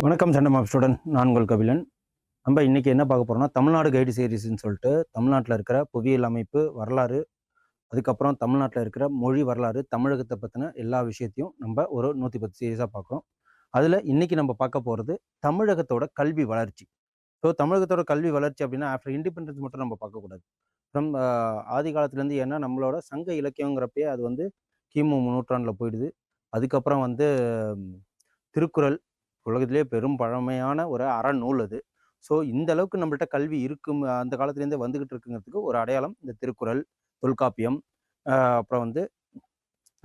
வணக்கம் சண்டமாப் ஸ்டூடெண்ட், நான் உங்கள் கபிலன். நம்ம இன்றைக்கி என்ன பார்க்க போகிறோம்னா, தமிழ்நாடு கைடு சீரீஸ்ன்னு சொல்லிட்டு தமிழ்நாட்டில் இருக்கிற புவியியல் அமைப்பு வரலாறு, அதுக்கப்புறம் தமிழ்நாட்டில் இருக்கிற மொழி வரலாறு, தமிழகத்தை பற்றின எல்லா விஷயத்தையும் நம்ம ஒரு 110 சீரீஸாக பார்க்குறோம். அதில் இன்றைக்கி நம்ம பார்க்க போகிறது தமிழகத்தோட கல்வி வளர்ச்சி. ஸோ தமிழகத்தோட கல்வி வளர்ச்சி அப்படின்னா ஆஃப்டர் இண்டிபெண்டன்ஸ் மட்டும் நம்ம பார்க்கக்கூடாது. ஃப்ரம் ஆதி காலத்துலேருந்து, ஏன்னா நம்மளோட சங்க இலக்கியங்கிறப்பே அது வந்து கிமு நூற்றாண்டில் போயிடுது. அதுக்கப்புறம் வந்து திருக்குறள் உலகத்திலே பெரும் பழமையான ஒரு அறநூல் அது. ஸோ இந்த அளவுக்கு நம்மள்ட்ட கல்வி இருக்கும், அந்த காலத்துலேருந்தே வந்துக்கிட்டு இருக்குங்கிறதுக்கு ஒரு அடையாளம் இந்த திருக்குறள், தொல்காப்பியம், அப்புறம் வந்து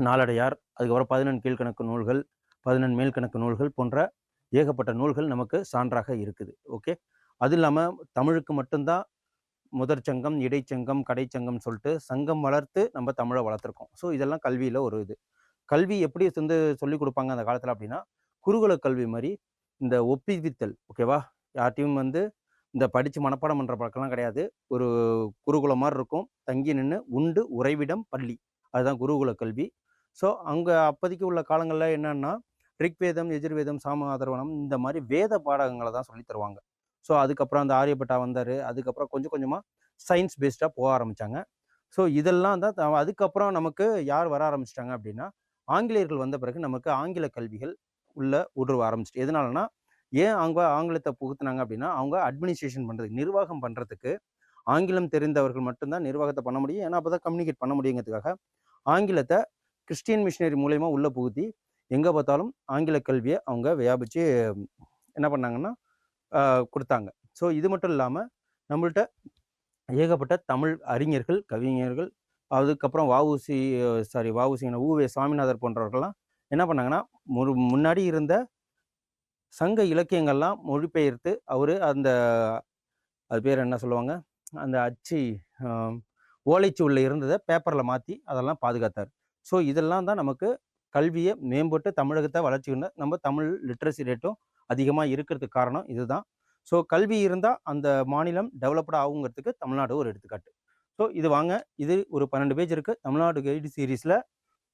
நாலடியார், அதுக்கப்புறம் 14 கீழ்கணக்கு நூல்கள், 14 மேல்கணக்கு நூல்கள் போன்ற ஏகப்பட்ட நூல்கள் நமக்கு சான்றாக இருக்குது. ஓகே, அது இல்லாமல் தமிழுக்கு மட்டும்தான் முதற்சங்கம், இடைச்சங்கம், கடைச்சங்கம் சொல்லிட்டு சங்கம் வளர்த்து நம்ம தமிழை வளர்த்துருக்கோம். ஸோ இதெல்லாம் கல்வியில் ஒரு இது. கல்வி எப்படி வந்து சொல்லிக் கொடுப்பாங்க அந்த காலத்தில் அப்படின்னா, குருகுல கல்வி மாதிரி இந்த ஒப்பிவித்தல். ஓகேவா, யார்ட்டையும் வந்து இந்த படித்து மனப்பாடம் பண்ணுற பழக்கம்லாம் கிடையாது. ஒரு குருகுலம் மாதிரி இருக்கும், தங்கி நின்று உண்டு உறைவிடம் பள்ளி, அதுதான் குருகுல கல்வி. ஸோ அங்கே அப்போதைக்கு உள்ள காலங்களில் என்னன்னா, ரிக்வேதம், எஜுர்வேதம், சாம அதர்வனம் இந்த மாதிரி வேத பாடங்களை தான் சொல்லி தருவாங்க. ஸோ அதுக்கப்புறம் அந்த ஆரியப்பட்டா வந்தார். அதுக்கப்புறம் கொஞ்சம் கொஞ்சமாக சயின்ஸ் பேஸ்டாக போக ஆரம்பித்தாங்க. ஸோ இதெல்லாம் தான் அதுக்கப்புறம் நமக்கு யார் வர ஆரம்பிச்சிட்டாங்க அப்படின்னா, ஆங்கிலேயர்கள் வந்த பிறகு நமக்கு ஆங்கில கல்விகள் உள்ள ஊடுருவ ஆரம்பிச்சிட்டு. எதனாலனா, ஏன் அவங்க ஆங்கிலத்தை புகுத்துனாங்க அப்படின்னா, அவங்க அட்மினிஸ்ட்ரேஷன் பண்ணுறதுக்கு, நிர்வாகம் பண்ணுறதுக்கு ஆங்கிலம் தெரிந்தவர்கள் மட்டும்தான் நிர்வாகத்தை பண்ண முடியும். ஏன்னா அப்போ தான் கம்யூனிகேட் பண்ண முடியுங்கிறதுக்காக ஆங்கிலத்தை கிறிஸ்டியன் மிஷினரி மூலயமா உள்ளே புகுத்தி எங்கே பார்த்தாலும் ஆங்கில கல்வியை அவங்க வியாபித்து என்ன பண்ணாங்கன்னா கொடுத்தாங்க. ஸோ இது மட்டும் இல்லாமல் நம்மள்ட்ட ஏகப்பட்ட தமிழ் அறிஞர்கள், கவிஞர்கள், அதுக்கப்புறம் ஊவே சாமிநாதர் போன்றவர்கள்லாம் என்ன பண்ணாங்கன்னா, முன்னாடி இருந்த சங்க இலக்கியங்கள்லாம் மொழிபெயர்த்து அவர் அது பேர் என்ன சொல்லுவாங்க, அந்த அச்சு ஓலைச்சுவடில் இருந்ததை பேப்பரில் மாற்றி அதெல்லாம் பாதுகாத்தார். ஸோ இதெல்லாம் தான் நமக்கு கல்வியை மேம்பட்டு தமிழகத்தை வளர்ச்சிக்கின்ற நம்ம தமிழ் லிட்ரஸி ரேட்டும் அதிகமாக இருக்கிறதுக்கு காரணம் இதுதான். ஸோ கல்வி இருந்தால் அந்த மாநிலம் டெவலப்டாக ஆகுங்கிறதுக்கு தமிழ்நாடு ஒரு எடுத்துக்காட்டு. ஸோ இது வாங்க, இது ஒரு 12 பேஜ் இருக்குது தமிழ்நாடு கைடு சீரீஸில்.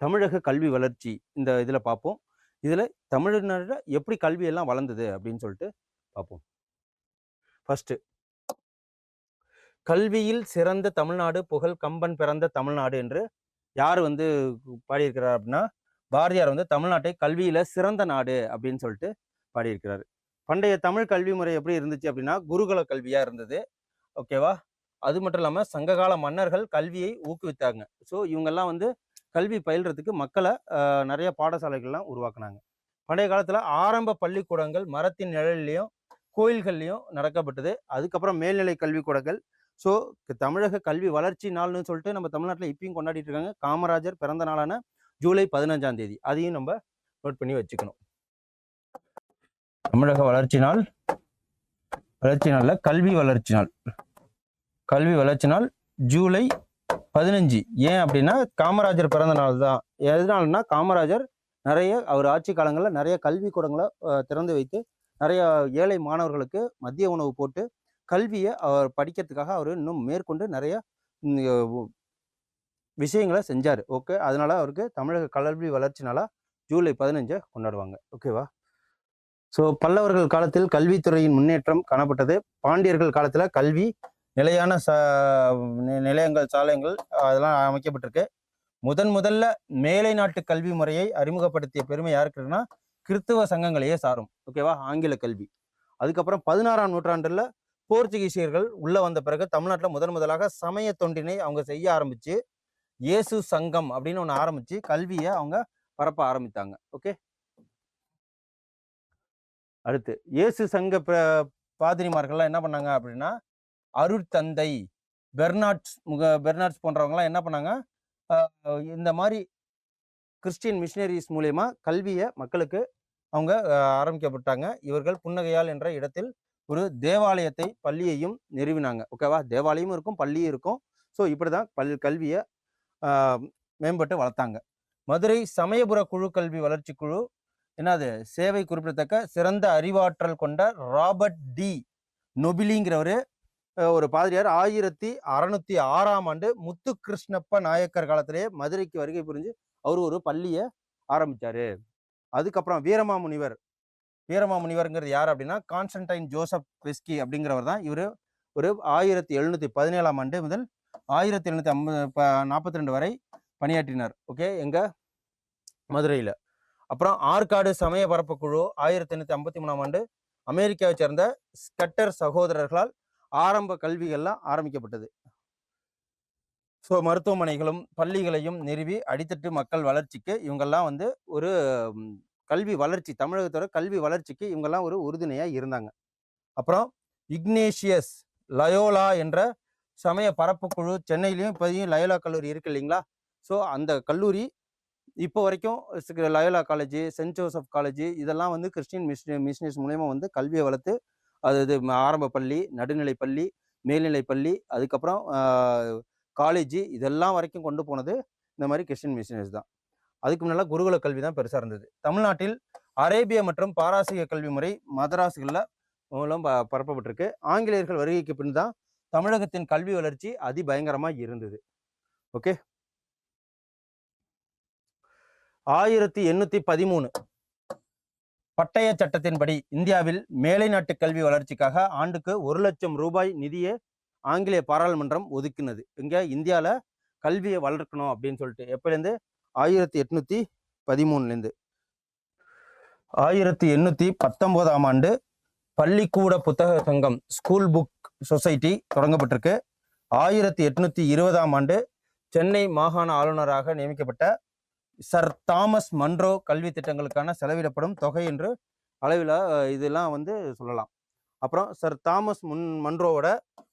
தமிழக கல்வி வளர்ச்சி இந்த இதில் பார்ப்போம். இதில் தமிழ்நாட்டில் எப்படி கல்வியெல்லாம் வளர்ந்தது அப்படின்னு சொல்லிட்டு பார்ப்போம். ஃபஸ்ட்டு, கல்வியில் சிறந்த தமிழ்நாடு புகழ் கம்பன் பிறந்த தமிழ்நாடு என்று யார் வந்து பாடியிருக்கிறார் அப்படின்னா, பாரதியார் வந்து தமிழ்நாட்டை கல்வியில் சிறந்த நாடு அப்படின்னு சொல்லிட்டு பாடியிருக்கிறார். பண்டைய தமிழ் கல்வி முறை எப்படி இருந்துச்சு அப்படின்னா, குருகுல கல்வியாக இருந்தது. ஓகேவா, அது மட்டும் இல்லாமல் சங்ககால மன்னர்கள் கல்வியை ஊக்குவித்தாங்க. ஸோ இவங்கெல்லாம் வந்து கல்வி பயில்றதுக்கு மக்களை நிறைய பாடசாலைகள்லாம் உருவாக்குனாங்க. பண்டைய காலத்தில் ஆரம்ப பள்ளிக்கூடங்கள் மரத்தின் நிழல்லையும் கோயில்கள்லையும் நடக்கப்பட்டது. அதுக்கப்புறம் மேல்நிலை கல்விக்கூடங்கள். ஸோ தமிழக கல்வி வளர்ச்சி நாள்னு சொல்லிட்டு நம்ம தமிழ்நாட்டில் இப்பயும் கொண்டாடிட்டு இருக்காங்க. காமராஜர் பிறந்த நாளான ஜூலை 15ஆம் தேதி, அதையும் நம்ம நோட் பண்ணி வச்சுக்கணும். தமிழக வளர்ச்சி நாளில் கல்வி வளர்ச்சி நாள் ஜூலை 15. ஏன் அப்படின்னா காமராஜர் பிறந்த நாள் தான். எதனாலன்னா, காமராஜர் அவர் ஆட்சி காலங்களில் நிறைய கல்வி கூடங்களை திறந்து வைத்து நிறைய ஏழை மாணவர்களுக்கு மதிய உணவு போட்டு கல்வியை அவர் படிக்கிறதுக்காக அவர் இன்னும் மேற்கொண்டு நிறைய விஷயங்களை செஞ்சார். ஓகே, அதனால அவருக்கு தமிழக கல்வி வளர்ச்சி நாளாக ஜூலை 15 கொண்டாடுவாங்க. ஓகேவா. ஸோ பல்லவர்கள் காலத்தில் கல்வித்துறையின் முன்னேற்றம் காணப்பட்டது. பாண்டியர்கள் காலத்தில் கல்வி நிலையான நிலையங்கள், சாலைகள் அதெல்லாம் அமைக்கப்பட்டிருக்கு. முதல்ல மேலை நாட்டு கல்வி முறையை அறிமுகப்படுத்திய பெருமை யாருக்கு இருக்குன்னா, கிறிஸ்துவ சங்கங்களையே சாரும். ஓகேவா, ஆங்கில கல்வி. அதுக்கப்புறம் 16ஆம் நூற்றாண்டில் போர்ச்சுகீசியர்கள் உள்ள வந்த பிறகு தமிழ்நாட்டில் முதலாக சமய தொண்டினை அவங்க செய்ய ஆரம்பிச்சு இயேசு சங்கம் அப்படின்னு ஒன்று ஆரம்பிச்சு கல்வியை அவங்க பரப்ப ஆரம்பித்தாங்க. ஓகே, அடுத்து இயேசு சங்க பாதிரிமார்கள்லாம் என்ன பண்ணாங்க அப்படின்னா, அருட்தந்தை பெர்னாட்ஸ் போன்றவங்கலாம் என்ன பண்ணாங்க, இந்த மாதிரி கிறிஸ்டியன் மிஷினரிஸ் மூலயமா கல்வியை மக்களுக்கு அவங்க ஆரம்பிக்கப்பட்டாங்க. இவர்கள் புன்னகையால் என்ற இடத்தில் ஒரு தேவாலயத்தை, பள்ளியையும் நிறுவினாங்க. ஓகேவா, தேவாலயமும் இருக்கும், பள்ளியும் இருக்கும். ஸோ இப்படிதான் கல்வியை மேம்பட்டு வளர்த்தாங்க. மதுரை சமயபுர குழு கல்வி வளர்ச்சி குழு என்னது, சேவை குறிப்பிடத்தக்க சிறந்த அறிவாற்றல் கொண்ட ராபர்ட் டி நொபிலிங்கிறவர் ஒரு பாதிரியார் 1606ஆம் ஆண்டு முத்து கிருஷ்ணப்ப நாயக்கர் காலத்திலேயே மதுரைக்கு வருகை புரிஞ்சு அவர் ஒரு பள்ளியை ஆரம்பிச்சாரு. அதுக்கப்புறம் வீரமாமுனிவர்ங்கிறது யார் அப்படின்னா கான்ஸ்டன்டைன் ஜோசப் வெஸ்கி அப்படிங்கிறவர் தான். இவர் ஒரு 1717ஆம் ஆண்டு முதல் 1742 வரை பணியாற்றினார். ஓகே, எங்க மதுரையில். அப்புறம் ஆற்காடு சமய பரப்பு குழு 1853ஆம் ஆண்டு அமெரிக்காவை சேர்ந்த ஸ்கட்டர் சகோதரர்களால் ஆரம்ப கல்விகள்லாம் ஆரம்பிக்கப்பட்டது. ஸோ மருத்துவமனைகளும் பள்ளிகளையும் நிறுவி அடித்தட்டு மக்கள் வளர்ச்சிக்கு இவங்கெல்லாம் வந்து ஒரு கல்வி வளர்ச்சி, தமிழகத்தோட கல்வி வளர்ச்சிக்கு இவங்கெல்லாம் ஒரு உறுதுணையாக இருந்தாங்க. அப்புறம் இக்னேஷியஸ் லயோலா என்ற சமய பரப்பு குழு சென்னையிலையும் இப்போதையும் லயோலா கல்லூரி இருக்கு இல்லைங்களா? ஸோ அந்த கல்லூரி இப்போ வரைக்கும் Loyola college, saint Joseph college இதெல்லாம் வந்து கிறிஸ்டின் மிஷினரிஸ் மூலயமா வந்து கல்வியை வளர்த்து அது ஆரம்ப பள்ளி, நடுநிலை பள்ளி, மேல்நிலை பள்ளி, அதுக்கப்புறம் காலேஜ் இதெல்லாம் வரைக்கும் கொண்டு போனது இந்த மாதிரி கிறிஸ்டின் மிஷினரிஸ் தான். அதுக்கு முன்னால் குருகுல கல்வி தான் பெருசாக இருந்தது. தமிழ்நாட்டில் அரேபிய மற்றும் பாரசீக கல்வி முறை மதராசுகளில் மூலம் பரப்பப்பட்டிருக்கு. ஆங்கிலேயர்கள் வருகைக்கு பின் தான் தமிழகத்தின் கல்வி வளர்ச்சி அதிபயங்கரமாக இருந்தது. ஓகே, 1813 பட்டய சட்டத்தின்படி இந்தியாவில் மேலை நாட்டு கல்வி வளர்ச்சிக்காக ஆண்டுக்கு 1 லட்சம் ரூபாய் நிதியை ஆங்கிலேய பாராளுமன்றம் ஒதுக்கினது. இங்க இந்தியாவில் கல்வியை வளர்க்கணும் அப்படின்னு சொல்லிட்டு எப்போலேருந்து 1813 1819ஆம் ஆண்டு பள்ளிக்கூட புத்தக சங்கம் ஸ்கூல் புக் சொசைட்டி தொடங்கப்பட்டிருக்கு. 1820ஆம் ஆண்டு சென்னை மாகாண ஆளுநராக நியமிக்கப்பட்ட சர் தாமஸ் மன்றோ கல்வி திட்டங்களுக்கான செலவிடப்படும் தொகை என்று அளவில் இதெல்லாம் வந்து சொல்லலாம். அப்புறம் சர் தாமஸ் மன்ரோவோட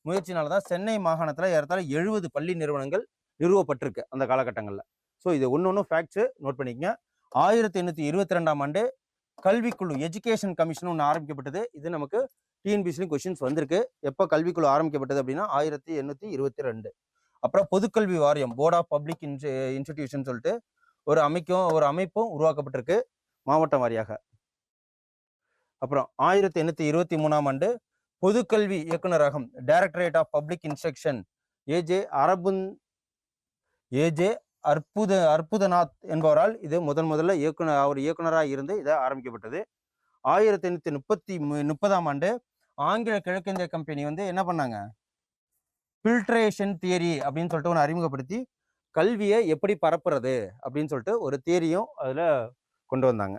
முயற்சினால தான் சென்னை மாகாணத்தில் ஏறத்தாழ 70 பள்ளி நிறுவனங்கள் நிறுவப்பட்டிருக்கு அந்த காலகட்டங்களில். ஸோ இது ஒன்று ஃபேக்ட்ஸு நோட் பண்ணிக்கங்க. 1822ஆம் ஆண்டு கல்விக்குழு எஜுகேஷன் கமிஷன் ஒன்று ஆரம்பிக்கப்பட்டது. இது நமக்கு டிஎன்பிஎஸ்சி கொஸ்டின்ஸ் வந்திருக்கு. எப்போ கல்விக்குழு ஆரம்பிக்கப்பட்டது அப்படின்னா 1822. அப்புறம் பொதுக்கல்வி வாரியம், போர்ட் ஆஃப் பப்ளிக் இன்ஸ்டிடியூஷன் சொல்லிட்டு ஒரு அமைப்பும் உருவாக்கப்பட்டிருக்கு மாவட்டம் வாரியாக. அப்புறம் 1823ஆம் ஆண்டு பொதுக்கல்வி இயக்குநரகம் directorate of public instruction AJ Arputhanath என்பவரால் இது முதல்ல இயக்குனராக இருந்து இதை ஆரம்பிக்கப்பட்டது. 1830ஆம் ஆண்டு ஆங்கில கிழக்கிந்திய கம்பெனி வந்து என்ன பண்ணாங்க, ஃபில்ட்ரேஷன் தியரி அப்படின்னு சொல்லிட்டு ஒன்று அறிமுகப்படுத்தி கல்வியை எப்படி பரப்புறது அப்படின்னு சொல்லிட்டு ஒரு தியரியும் அதில் கொண்டு வந்தாங்க.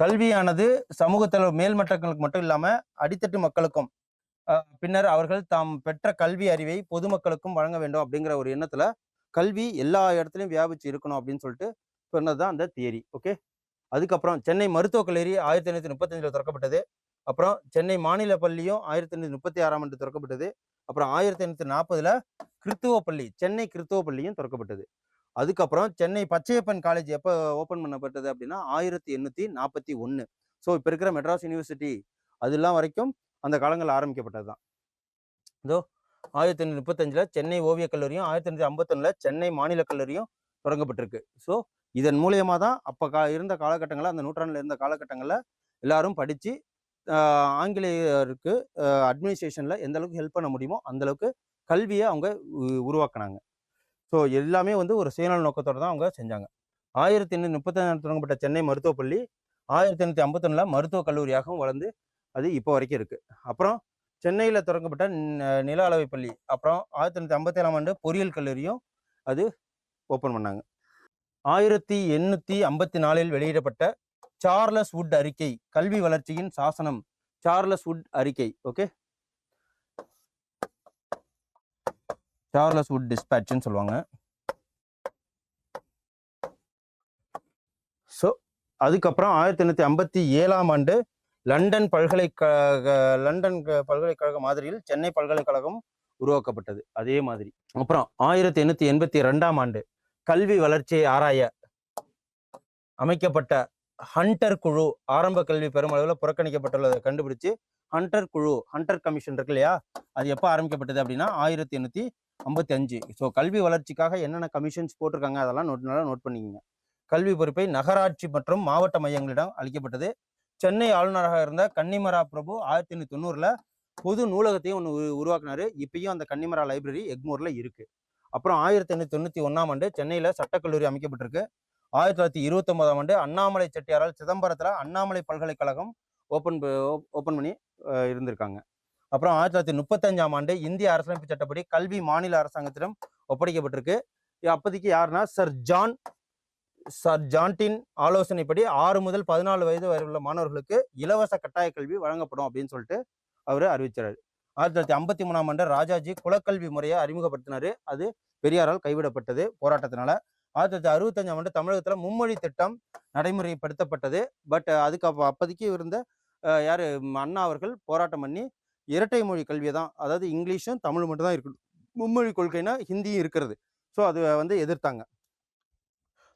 கல்வியானது சமூகத்தில் மேல்மட்டங்களுக்கு மட்டும் இல்லாமல் அடித்தட்டு மக்களுக்கும் பின்னர் அவர்கள் தாம் பெற்ற கல்வி அறிவை பொதுமக்களுக்கும் வழங்க வேண்டும் அப்படிங்கிற ஒரு எண்ணத்துல கல்வி எல்லா இடத்துலையும் வியாபிச்சு இருக்கணும் அப்படின்னு சொல்லிட்டு சொன்னதுதான் அந்த தியரி. ஓகே, அதுக்கப்புறம் சென்னை மருத்துவக் கல்லூரி 1835 திறக்கப்பட்டது. அப்புறம் சென்னை மாநில பள்ளியும் 1836ஆம் ஆண்டு திறக்கப்பட்டது. அப்புறம் 1840 கிறித்துவ பள்ளி, சென்னை கிறித்துவ பள்ளியும் திறக்கப்பட்டது. அதுக்கப்புறம் சென்னை பச்சையப்பன் காலேஜ் எப்போ ஓப்பன் பண்ணப்பட்டது அப்படின்னா 1841. ஸோ இப்போ இருக்கிற மெட்ராஸ் யூனிவர்சிட்டி அதெல்லாம் வரைக்கும் அந்த காலங்களில் ஆரம்பிக்கப்பட்டது தான். இதோ 1835 சென்னை ஓவியக் கல்லூரியும் 1851 சென்னை மாநில கல்லூரியும் தொடங்கப்பட்டிருக்கு. ஸோ இதன் மூலியமா தான் அப்போ இருந்த காலகட்டங்களில், அந்த நூற்றாண்டில் இருந்த காலகட்டங்களில் எல்லாரும் படித்து ஆங்கிலேயருக்கு அட்மினிஸ்ட்ரேஷனில் எந்த அளவுக்கு ஹெல்ப் பண்ண முடியுமோ அந்த அளவுக்கு கல்வியை அவங்க உருவாக்குனாங்க. ஸோ எல்லாமே வந்து ஒரு சுயநல நோக்கத்தோடு தான் அவங்க செஞ்சாங்க. 1835 தொடங்கப்பட்ட சென்னை மருத்துவப் பள்ளி 1851 மருத்துவக் கல்லூரியாகவும் வளர்ந்து அது இப்போ வரைக்கும் இருக்கு. அப்புறம் சென்னையில் தொடங்கப்பட்ட நில அளவை பள்ளி, அப்புறம் 1857ஆம் ஆண்டு பொறியியல் கல்லூரியும் அது ஓப்பன் பண்ணாங்க. 1854 வெளியிடப்பட்ட சார்லஸ் வுட் அறிக்கை, கல்வி வளர்ச்சியின் சாசனம், சார்லஸ் வுட் அறிக்கை. ஓகே, சார்லஸ் வுட் டிஸ்பேட்ச்னு சொல்லுவாங்க. ஸோ அதுக்கப்புறம் 1857ஆம் ஆண்டு லண்டன் பல்கலைக்கழக மாதிரியில் சென்னை பல்கலைக்கழகம் உருவாக்கப்பட்டது. அதே மாதிரி அப்புறம் 1882ஆம் ஆண்டு கல்வி வளர்ச்சியை ஆராய அமைக்கப்பட்ட ஹண்டர் குழு, ஆரம்ப கல்வி பெருமளவில் புறக்கணிக்கப்பட்டுள்ளதை கண்டுபிடிச்சு ஹண்டர் கமிஷன் இருக்கு இல்லையா, அது எப்போ ஆரம்பிக்கப்பட்டது அப்படின்னா 1855. ஸோ கல்வி வளர்ச்சிக்காக என்னென்ன கமிஷன்ஸ் போட்டிருக்காங்க அதெல்லாம் நோட் பண்ணிக்கோங்க. கல்வி பொறுப்பை நகராட்சி மற்றும் மாவட்ட மையங்களிடம் அளிக்கப்பட்டது. சென்னை ஆளுநராக இருந்த கன்னிமரா பிரபு 1890 பொது நூலகத்தையும் ஒன்று உருவாக்குனாரு. இப்பயும் அந்த கன்னிமரா லைப்ரரி எக்மோர்ல இருக்கு. அப்புறம் 1891 சென்னையில சட்டக்கல்லூரி அமைக்கப்பட்டிருக்கு. 1929 அண்ணாமலை செட்டியாரால் சிதம்பரத்துல அண்ணாமலை பல்கலைக்கழகம் ஓப்பன் பண்ணி இருந்திருக்காங்க. அப்புறம் 1935 இந்திய அரசியலமைப்பு சட்டப்படி கல்வி மாநில அரசாங்கத்திடம் ஒப்படைக்கப்பட்டிருக்கு. அப்போதைக்கு யாருன்னா சர் ஜான்டின் ஆலோசனைப்படி 6 முதல் 14 வயது வரை உள்ள மாணவர்களுக்கு இலவச கட்டாய கல்வி வழங்கப்படும் அப்படின்னு சொல்லிட்டு அவரு அறிவிச்சாரு. 1953 ராஜாஜி குலக்கல்வி முறையை அறிமுகப்படுத்தினாரு. அது பெரியாரால் கைவிடப்பட்டது போராட்டத்தினால. 1965 தமிழகத்துல மும்மொழி திட்டம் நடைமுறைப்படுத்தப்பட்டது. பட் அப்போதைக்கு இருந்த யாரு அண்ணா அவர்கள் போராட்டம் பண்ணி இரட்டை மொழி கல்வியை தான், அதாவது இங்கிலீஷும் தமிழ் மட்டும் தான் இருக்கணும், மும்மொழி கொள்கைனா ஹிந்தியும் இருக்கிறது. ஸோ அது எதிர்த்தாங்க.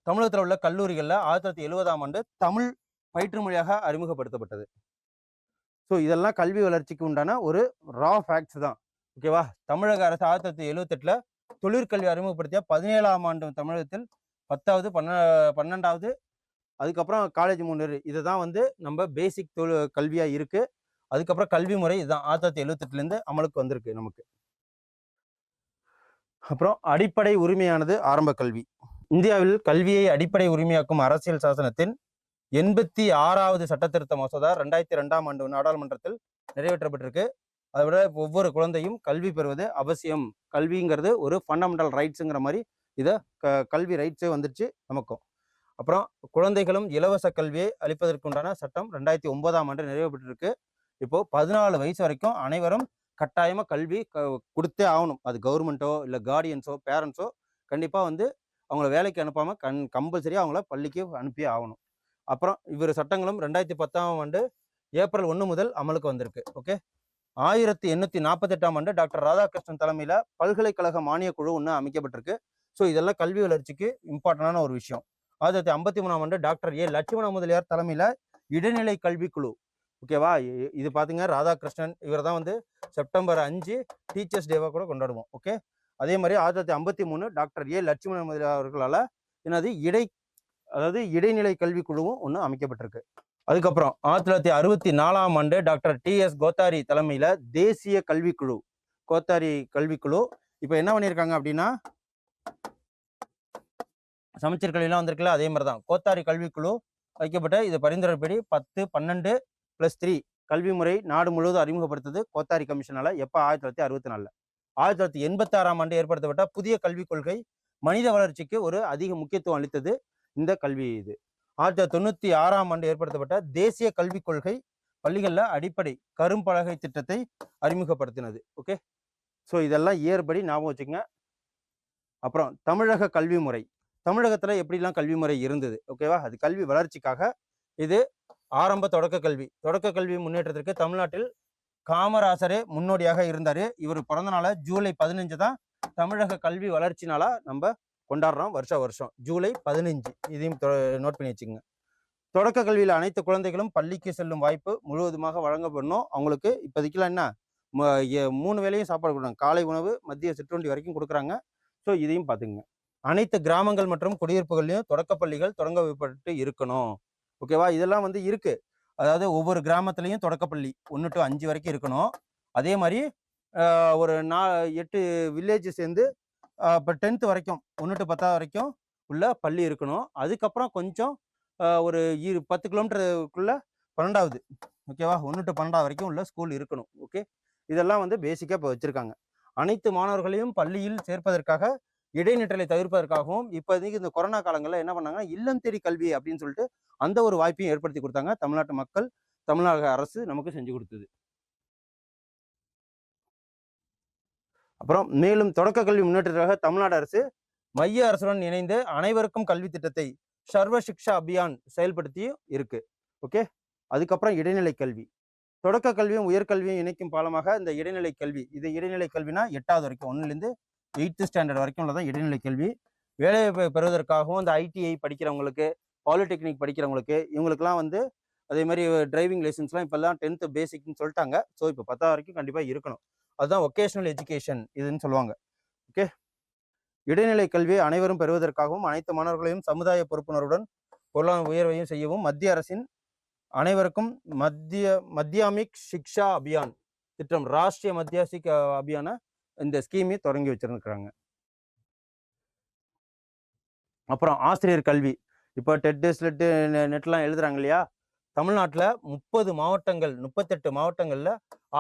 தமிழகத்தில் உள்ள கல்லூரிகளில் 1970 தமிழ் பயிற்று மொழியாக அறிமுகப்படுத்தப்பட்டது. ஸோ இதெல்லாம் கல்வி வளர்ச்சிக்கு உண்டான ஒரு ரா ஃபேக்ட்ஸ் தான். ஓகேவா? தமிழக அரசு 1978 தொழிற்கல்வி அறிமுகப்படுத்திய 17 தமிழகத்தில் 10வது 12வது அதுக்கப்புறம் காலேஜ் முன்னேறு இதுதான் நம்ம பேசிக் கல்வியா இருக்கு. அதுக்கப்புறம் கல்வி முறை இதுதான் 1978 அமலுக்கு வந்திருக்கு நமக்கு. அப்புறம் அடிப்படை உரிமையானது ஆரம்ப கல்வி. இந்தியாவில் கல்வியை அடிப்படை உரிமையாக்கும் அரசியல் சாசனத்தின் 86வது சட்டத்திருத்த மசோதா 2002 நாடாளுமன்றத்தில் நிறைவேற்றப்பட்டிருக்கு. அதை விட ஒவ்வொரு குழந்தையும் கல்வி பெறுவது அவசியம். கல்விங்கிறது ஒரு ஃபண்டமெண்டல் ரைட்ஸுங்கிற மாதிரி இதை கல்வி ரைட்ஸே வந்துருச்சு நமக்கும். அப்புறம் குழந்தைகளும் இலவச கல்வியை அளிப்பதற்குண்டான சட்டம் 2009 நிறைவேற்றப்பட்டிருக்கு. இப்போ 14 வயசு வரைக்கும் அனைவரும் கட்டாயமா கல்வி கொடுத்தே ஆகணும். அது கவர்மெண்ட்டோ இல்லை கார்டியன்ஸோ பேரண்ட்ஸோ கண்டிப்பா அவங்கள வேலைக்கு அனுப்பாம கம்பல்சரியா அவங்கள பள்ளிக்கு அனுப்பி ஆகணும். அப்புறம் இவர் சட்டங்களும் 2010 ஏப்ரல் 1 முதல் அமலுக்கு வந்திருக்கு. ஓகே. 1848 டாக்டர் ராதாகிருஷ்ணன் தலைமையில பல்கலைக்கழக மானிய குழு ஒன்று அமைக்கப்பட்டிருக்கு. ஸோ இதெல்லாம் கல்வி வளர்ச்சிக்கு இம்பார்ட்டன்டான ஒரு விஷயம். 1953 டாக்டர் ஏ லட்சுமண முதலியார் தலைமையில இடைநிலை கல்வி குழு. ஓகேவா? இது பாத்தீங்க ராதாகிருஷ்ணன் இவர் தான் செப்டம்பர் 5 டீச்சர்ஸ் டேவா கூட கொண்டாடுவோம். ஓகே. அதே மாதிரி 1953 டாக்டர் ஏ லட்சுமண முதலியார் அவர்களால இடைநிலை கல்வி குழுவும் ஒன்று அமைக்கப்பட்டிருக்கு. அதுக்கப்புறம் 1964 டாக்டர் TS கோத்தாரி தலைமையில தேசிய கல்விக்குழு கோத்தாரி கல்விக்குழு இப்போ என்ன பண்ணியிருக்காங்க அப்படின்னா, சமச்சீர் கல்வியெல்லாம் வந்திருக்குல்ல, அதே மாதிரி தான் கோத்தாரி கல்விக்குழு வைக்கப்பட்ட இது பரிந்துரைப்படி 10-12+3 கல்வி முறை நாடு முழுவதும் அறிமுகப்படுத்துது கோத்தாரி கமிஷனால. எப்போ? 1964. 1986 ஏற்படுத்தப்பட்ட புதிய கல்விக் கொள்கை மனித வளர்ச்சிக்கு ஒரு அதிக முக்கியத்துவம் அளித்தது இந்த கல்வி. இது 1996 ஏற்படுத்தப்பட்ட தேசிய கல்விக் கொள்கை பள்ளிகளில் அடிப்படை கரும்பலகை திட்டத்தை அறிமுகப்படுத்தினது. ஓகே. ஸோ இதெல்லாம் இயர் படி ஞாபகம் வச்சுக்கோங்க. அப்புறம் தமிழக கல்வி முறை, தமிழகத்துல எப்படிலாம் கல்வி முறை இருந்தது? ஓகேவா? அது கல்வி வளர்ச்சிக்காக. இது ஆரம்ப தொடக்க கல்வி முன்னேற்றத்திற்கு தமிழ்நாட்டில் காமராசரே முன்னோடியாக இருந்தாரு. இவர் பிறந்த நாள ஜூலை 15 தான் தமிழக கல்வி வளர்ச்சி நாளா நம்ம கொண்டாடுறோம் வருஷம் ஜூலை 15. இதையும் நோட் பண்ணி வச்சுக்கோங்க. தொடக்க கல்வியில் அனைத்து குழந்தைகளும் பள்ளிக்கு செல்லும் வாய்ப்பு முழுவதுமாக வழங்கப்படணும். அவங்களுக்கு இப்போதைக்குலாம் என்ன 3 வேளையும் சாப்பாடு கொடுக்குறாங்க. காலை உணவு, மதிய சிற்றுண்டி வரைக்கும் கொடுக்குறாங்க. ஸோ இதையும் பார்த்துக்குங்க. அனைத்து கிராமங்கள் மற்றும் குடியிருப்புகள்லையும் தொடக்க பள்ளிகள் தொடங்க வைக்கப்பட்டு இருக்கணும். ஓகேவா? இதெல்லாம் இருக்கு. அதாவது ஒவ்வொரு கிராமத்துலையும் தொடக்கப்பள்ளி 1 to 5 வரைக்கும் இருக்கணும். அதே மாதிரி ஒரு 8 வில்லேஜ் சேர்ந்து இப்போ 10th வரைக்கும் 1 to 10 வரைக்கும் உள்ள பள்ளி இருக்கணும். அதுக்கப்புறம் கொஞ்சம் ஒரு 10 கிலோமீட்டருக்குள்ள 12வது, ஓகேவா, 1 to 12 வரைக்கும் உள்ள ஸ்கூல் இருக்கணும். ஓகே. இதெல்லாம் பேசிக்காக இப்போ வச்சிருக்காங்க. அனைத்து மாணவர்களையும் பள்ளியில் சேர்ப்பதற்காக இடைநிற்றலை தவிர்ப்பதற்காகவும் இப்போதைக்கு இந்த கொரோனா காலங்களில் என்ன பண்ணாங்கன்னா இல்லம் தேடி கல்வி அப்படின்னு சொல்லிட்டு அந்த ஒரு வாய்ப்பையும் ஏற்படுத்தி கொடுத்தாங்க. தமிழ்நாட்டு மக்கள், தமிழ்நாடு அரசு நமக்கு செஞ்சு கொடுத்தது. அப்புறம் மேலும் தொடக்க கல்வி முன்னேற்றத்திற்காக தமிழ்நாடு அரசு மைய அரசுடன் இணைந்து அனைவருக்கும் கல்வி திட்டத்தை சர்வ சிக்ஷா அபியான் செயல்படுத்தியும் இருக்கு. ஓகே. அதுக்கப்புறம் இடைநிலை கல்வி, தொடக்க கல்வியும் உயர்கல்வியும் இணைக்கும் பாலமாக இந்த இடைநிலை கல்வி. இது இடைநிலை கல்வினா 8வது வரைக்கும், 1லேருந்து 8th ஸ்டாண்டர்ட் வரைக்கும் உள்ளதான் இடைநிலை கல்வி. வேலைவாய்ப்பை பெறுவதற்காகவும் இந்த ITI படிக்கிறவங்களுக்கு, பாலிடெக்னிக் படிக்கிறவங்களுக்கு, இவங்களுக்குலாம் அதே மாதிரி டிரைவிங் லைசன்ஸ்லாம் இப்போல்லாம் 10th பேசிக்னு சொல்லிட்டாங்க. ஸோ இப்போ 10th வரைக்கும் கண்டிப்பாக இருக்கணும். அதுதான் ஒகேஷனல் எஜுகேஷன் இதுன்னு சொல்லுவாங்க. ஓகே. இடைநிலை கல்வியை அனைவரும் பெறுவதற்காகவும் அனைத்து மாணவர்களையும் சமுதாய பொறுப்புணர்வுடன் பொருளாதார உயர்வையும் செய்யவும் மத்திய அரசின் அனைவருக்கும் மத்தியாமிக் சிக்ஷா அபியான் திட்டம், ராஷ்டிரிய மத்தியாசிக் அபியான இந்த ஸ்கீமை தொடங்கி வச்சிருக்கிறாங்க. அப்புறம் ஆசிரியர் கல்வி, இப்போ டெட்டு ஸ்லெட்டு நெட்லாம் எழுதுறாங்க இல்லையா, தமிழ்நாட்டில் 38 மாவட்டங்களில்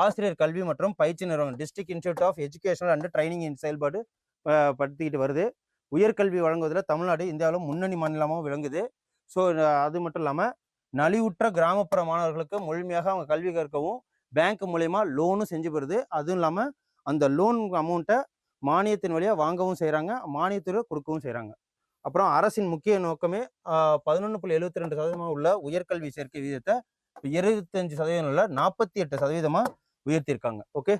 ஆசிரியர் கல்வி மற்றும் பயிற்சி நிறுவனம் district institute of educational and training செயல்பாடு படுத்திக்கிட்டு வருது. உயர்கல்வி வழங்குவதில் தமிழ்நாடு இந்தியாவில் முன்னணி மாநிலமாக விளங்குது. ஸோ அது மட்டும் இல்லாமல் நலிவுற்ற கிராமப்புற மாணவர்களுக்கு முழுமையாக அவங்க கல்வி கற்கவும் பேங்க் மூலயமா லோனும் செஞ்சு பெறுது. அதுவும் இல்லாமல் அந்த லோன் அமௌண்ட்டை மானியத்தின் வழியாக வாங்கவும் செய்கிறாங்க, மானியத்துறை கொடுக்கவும் செய்கிறாங்க. அப்புறம் அரசின் முக்கிய நோக்கமே 11.72% உள்ள உயர்கல்வி சேர்க்கை விகிதத்தை 25% உள்ள 48% உயர்த்தியிருக்காங்க. ஓகே,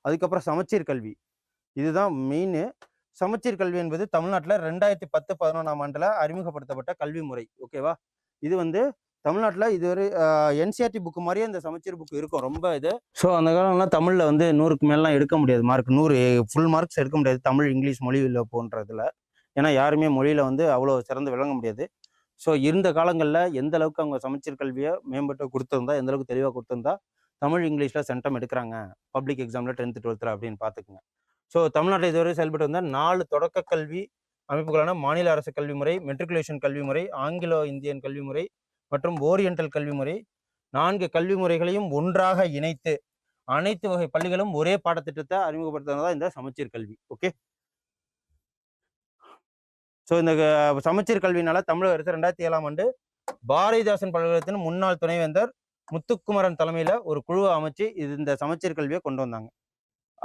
அதுக்கப்புறம் சமச்சீர் கல்வி, இதுதான் மெயின். சமச்சீர் கல்வி என்பது தமிழ்நாட்டில் 2010-11ஆம் ஆண்டில் அறிமுகப்படுத்தப்பட்ட கல்வி முறை. ஓகேவா, இது வந்து தமிழ்நாட்டில் இது ஒரு என்சிஆர்டி புக்கு மாதிரியே இந்த சமச்சீர் புக்கு இருக்கும் ரொம்ப இது. ஸோ அந்த காலம்லாம் தமிழில் வந்து 100க்கு மேலாம் எடுக்க முடியாது மார்க், 100 ஃபுல் மார்க்ஸ் எடுக்க முடியாது தமிழ் இங்கிலீஷ் மொழியில் போன்றதில். ஏன்னா யாருமே மொழியில் வந்து அவ்வளோ சிறந்து விளங்க முடியாது. ஸோ இருந்த காலங்களில் எந்த அளவுக்கு அவங்க சமச்சீர் கல்வியை மேம்பட்டு கொடுத்துருந்தா, எந்த அளவுக்கு தெளிவாக கொடுத்துருந்தா தமிழ் இங்கிலீஷில் சென்டம் எடுக்கிறாங்க பப்ளிக் எக்ஸாமில் 10th 12th அப்படின்னு பார்த்துக்குங்க. ஸோ தமிழ்நாட்டில் இதுவரை செயல்பட்டு வந்தால் 4 தொடக்க கல்வி அமைப்புகளான மாநில அரசு கல்வி முறை, மெட்ரிகுலேஷன் கல்வி முறை, ஆங்கிலோ இந்தியன் கல்வி முறை மற்றும் ஓரியண்டல் கல்வி முறை, 4 கல்வி முறைகளையும் ஒன்றாக இணைத்து அனைத்து வகை பள்ளிகளும் ஒரே பாடத்திட்டத்தை அறிமுகப்படுத்துறதா இந்த சமச்சீர் கல்வி. ஓகே, ஸோ இந்த சமச்சீர் கல்வினால தமிழக அரசு 2007ஆம் ஆண்டு பாரதிதாசன் பல்கலைக்கழகத்தின் முன்னாள் துணைவேந்தர் முத்துக்குமரன் தலைமையில் ஒரு குழுவை அமைச்சு இந்த சமச்சீர் கல்வியை கொண்டு வந்தாங்க.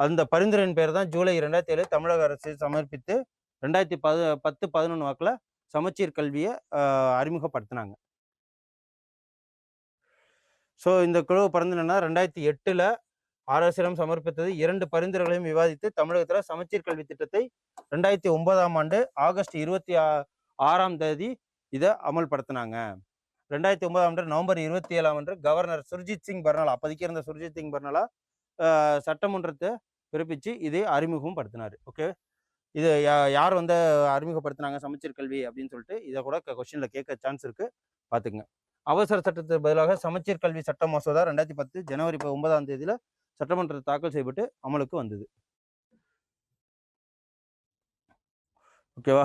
அந்த பரிந்துரையின் பேர் தான் ஜூலை 2007 தமிழக அரசு சமர்ப்பித்து 2010-11 வாக்கில் சமச்சீர் கல்வியை அறிமுகப்படுத்தினாங்க. ஸோ இந்த குழு பரிந்துரைனா 2008 அரசிடம் சமர்ப்பித்தது. 2 பரிந்துரைகளையும் விவாதித்து தமிழகத்தில் சமச்சீர் கல்வி திட்டத்தை 2009ஆம் ஆண்டு ஆகஸ்ட் 26ஆம் தேதி இதை அமல்படுத்தினாங்க. 2009ஆம் ஆண்டு நவம்பர் 27ஆம் ஆண்டு கவர்னர் சுர்ஜித் சிங் பர்னாலா, அப்போதைக்கு இருந்த சுர்ஜித் சிங் பர்னாலா சட்டமன்றத்தை பிறப்பிச்சு இதை அறிமுகம் படுத்தினார். ஓகே, இது யார் வந்து அறிமுகப்படுத்தினாங்க சமச்சீர் கல்வி அப்படின்னு சொல்லிட்டு இதை கூட கொஸ்டின்ல கேட்க சான்ஸ் இருக்கு, பார்த்துக்குங்க. அவசர சட்டத்துக்கு பதிலாக சமச்சீர் கல்வி சட்ட மசோதா 2010 ஜனவரி 9ஆம் தேதியில சட்டமன்றத்தில் தாக்கல் செய்யப்பட்டு அமலுக்கு வந்தது. ஓகேவா,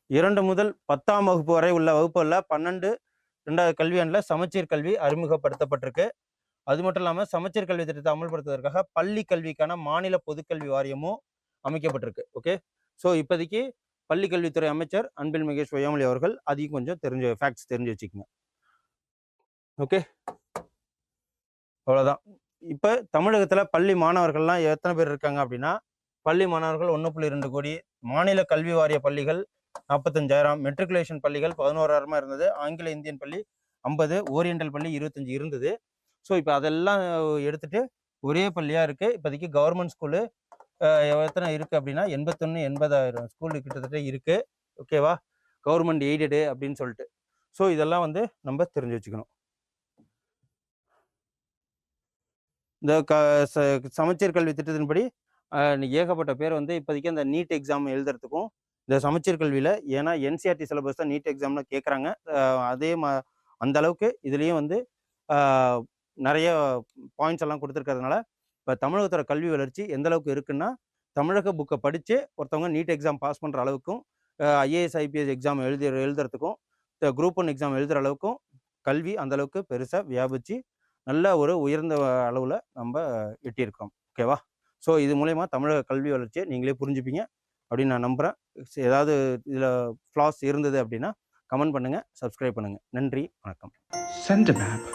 2 முதல் 10ஆம் வகுப்பு வரை உள்ள வகுப்புகளில் 12 கல்வியாண்டில் சமச்சீர் கல்வி அறிமுகப்படுத்தப்பட்டிருக்கு. அது மட்டும் இல்லாமல் சமச்சீர் கல்வி திட்டத்தை அமல்படுத்துவதற்காக பள்ளி கல்விக்கான மாநில பொதுக்கல்வி வாரியமும் அமைக்கப்பட்டிருக்கு. ஓகே, ஸோ இப்போதைக்கு பள்ளி கல்வித்துறை அமைச்சர் அன்பில் மகேஷ் பொய்யாமொழி அவர்கள் அதையும் கொஞ்சம் ஃபேக்ட்ஸ் தெரிஞ்சு வச்சுக்கோங்க. ஓகே, அவ்வளோதான். இப்போ தமிழகத்தில் பள்ளி மாணவர்கள்லாம் எத்தனை பேர் இருக்காங்க அப்படின்னா, பள்ளி மாணவர்கள் 1.2 கோடி, மாநில கல்வி வாரிய பள்ளிகள் 45,000, மெட்ரிகுலேஷன் பள்ளிகள் 11,000 இருந்தது, ஆங்கில இந்தியன் பள்ளி 50, ஓரியண்டல் பள்ளி 25 இருந்தது. ஸோ இப்போ அதெல்லாம் எடுத்துட்டு ஒரே பள்ளியாக இருக்குது. இப்போதைக்கு கவர்மெண்ட் ஸ்கூலு எத்தனை இருக்குது அப்படின்னா 80,000 ஸ்கூலு கிட்டத்தட்ட இருக்குது. ஓகேவா, கவர்மெண்ட் எய்டடு அப்படின்னு சொல்லிட்டு. ஸோ இதெல்லாம் வந்து நம்ம தெரிஞ்சு வச்சுக்கணும். இந்த சமச்சீர் கல்வி திட்டத்தின்படி ஏகப்பட்ட பேர் வந்து இப்போதைக்கு அந்த நீட் எக்ஸாம் எழுதுறதுக்கும் இந்த சமச்சீர் கல்வியில், ஏன்னா என்சிஆர்டி சிலபஸ் தான் நீட் எக்ஸாம்ல கேட்குறாங்க. அதே அந்த அளவுக்கு இதுலேயும் வந்து நிறைய பாயிண்ட்ஸ் எல்லாம் கொடுத்துருக்கிறதுனால இப்போ தமிழகத்தோட கல்வி வளர்ச்சி எந்த அளவுக்கு இருக்குன்னா, தமிழக புக்கை படித்து ஒருத்தவங்க நீட் எக்ஸாம் பாஸ் பண்ணுற அளவுக்கும், ஐஏஎஸ் ஐபிஎஸ் எக்ஸாம் எழுதுறதுக்கும், குரூப் 1 எக்ஸாம் எழுதுகிற அளவுக்கும் கல்வி அந்த அளவுக்கு பெருசாக வியாபிச்சு நல்ல ஒரு உயர்ந்த அளவில் நம்ம எட்டியிருக்கோம். ஓகேவா, ஸோ இது மூலயமா தமிழக கல்வி வளர்ச்சியை நீங்களே புரிஞ்சுப்பீங்க அப்படின்னு நான் நம்புகிறேன். ஏதாவது இதில் ஃப்ளாஸ் இருந்தது அப்படின்னா கமெண்ட் பண்ணுங்கள், சப்ஸ்கிரைப் பண்ணுங்கள். நன்றி, வணக்கம். Send a map.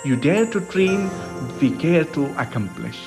You dare to dream, we care to accomplish.